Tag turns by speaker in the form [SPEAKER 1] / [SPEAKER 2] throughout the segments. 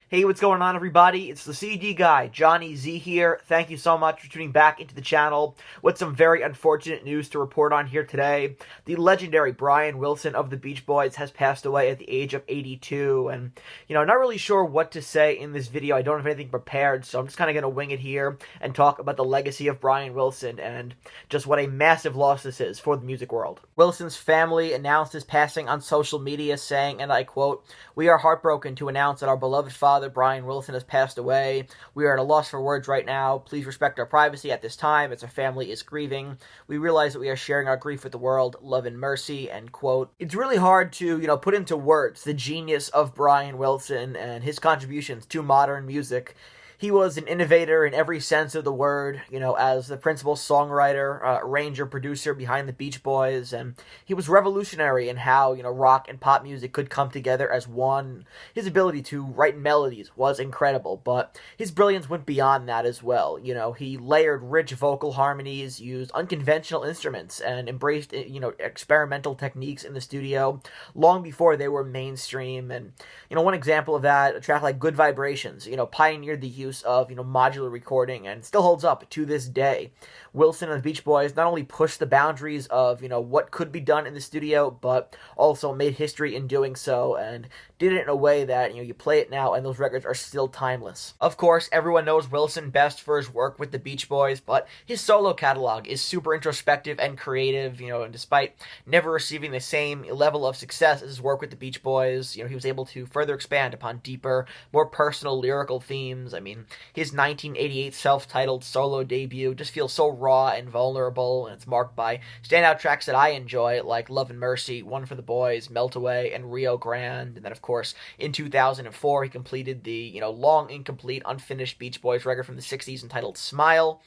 [SPEAKER 1] Hey, what's going on, everybody? It's the CD guy, Johnny Z here. Thank you so much for tuning back into the channel with some very unfortunate news to report on here today. The legendary Brian Wilson of the Beach Boys has passed away at the age of 82, and, not really sure what to say in this video. I don't have anything prepared, so I'm just kind of going to wing it here and talk about the legacy of Brian Wilson and just what a massive loss this is for the music world. Wilson's family announced his passing on social media, saying, and I quote, "We are heartbroken to announce that our beloved father, Brian Wilson, has passed away. We are at a loss for words right now. Please respect our privacy at this time as our family is grieving. We realize that we are sharing our grief with the world. Love and mercy," end quote. It's really hard to, put into words the genius of Brian Wilson and his contributions to modern music. He was an innovator in every sense of the word, as the principal songwriter, arranger, producer behind the Beach Boys, and he was revolutionary in how, rock and pop music could come together as one. His ability to write melodies was incredible, but his brilliance went beyond that as well. He layered rich vocal harmonies, used unconventional instruments, and embraced, experimental techniques in the studio long before they were mainstream. And, one example of that, a track like Good Vibrations, pioneered the use of modular recording and still holds up to this day. Wilson and the Beach Boys not only pushed the boundaries of what could be done in the studio, but also made history in doing so and did it in a way that you play it now and those records are still timeless. Of course, everyone knows Wilson best for his work with the Beach Boys, but his solo catalog is super introspective and creative. And despite never receiving the same level of success as his work with the Beach Boys, he was able to further expand upon deeper, more personal lyrical themes. I mean, his 1988 self-titled solo debut just feels so raw and vulnerable, and it's marked by standout tracks that I enjoy, like Love and Mercy, One for the Boys, Melt Away, and Rio Grande. And then, of course, in 2004, he completed the, long, incomplete, unfinished Beach Boys record from the 60s entitled Smile,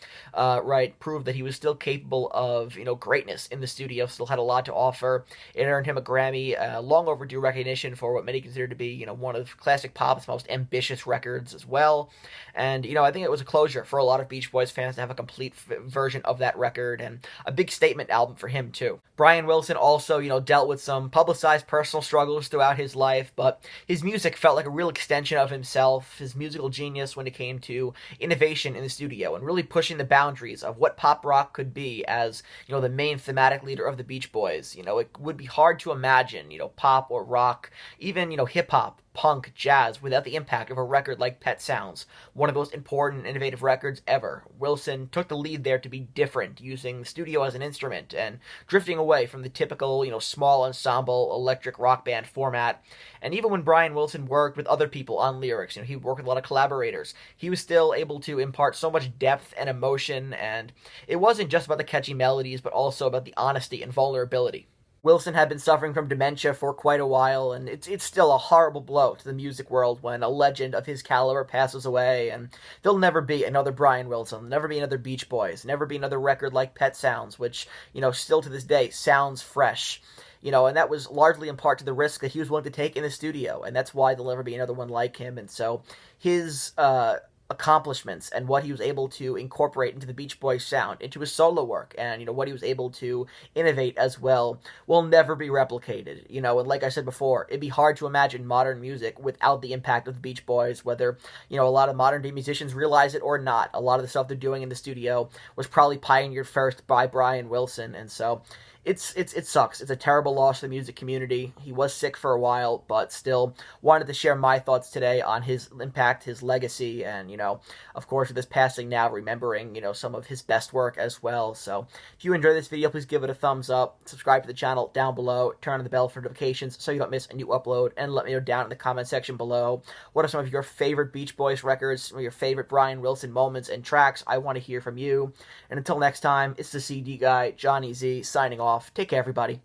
[SPEAKER 1] proved that he was still capable of, greatness in the studio, still had a lot to offer. It earned him a Grammy, long overdue recognition for what many consider to be, one of classic pop's most ambitious records as well. And, I think it was a closure for a lot of Beach Boys fans to have a complete version of that record, and a big statement album for him, too. Brian Wilson also, dealt with some publicized personal struggles throughout his life, but his music felt like a real extension of himself, his musical genius when it came to innovation in the studio, and really pushing the boundaries of what pop rock could be as, the main thematic leader of the Beach Boys. It would be hard to imagine, pop or rock, even, hip-hop, punk, jazz, without the impact of a record like Pet Sounds, one of the most important and innovative records ever. Wilson took the lead there to be different, using the studio as an instrument, and drifting away from the typical, small ensemble electric rock band format. And even when Brian Wilson worked with other people on lyrics, he worked with a lot of collaborators, he was still able to impart so much depth and emotion, and it wasn't just about the catchy melodies, but also about the honesty and vulnerability. Wilson had been suffering from dementia for quite a while, and it's still a horrible blow to the music world when a legend of his caliber passes away, and there'll never be another Brian Wilson, never be another Beach Boys, never be another record like Pet Sounds, which, still to this day sounds fresh. And that was largely in part to the risk that he was willing to take in the studio, and that's why there'll never be another one like him. And so his accomplishments and what he was able to incorporate into the Beach Boys sound, into his solo work, and what he was able to innovate as well, will never be replicated. And like I said before, it'd be hard to imagine modern music without the impact of the Beach Boys, whether a lot of modern day musicians realize it or not. A lot of the stuff they're doing in the studio was probably pioneered first by Brian Wilson, and so it sucks. It's a terrible loss to the music community. He was sick for a while, but still wanted to share my thoughts today on his impact, his legacy, and, of course, with his passing now, remembering, some of his best work as well. So if you enjoyed this video, please give it a thumbs up, subscribe to the channel down below, turn on the bell for notifications so you don't miss a new upload, and let me know down in the comment section below what are some of your favorite Beach Boys records, some of your favorite Brian Wilson moments and tracks. I want to hear from you. And until next time, it's the CD guy, Johnny Z, signing off. Take care, everybody.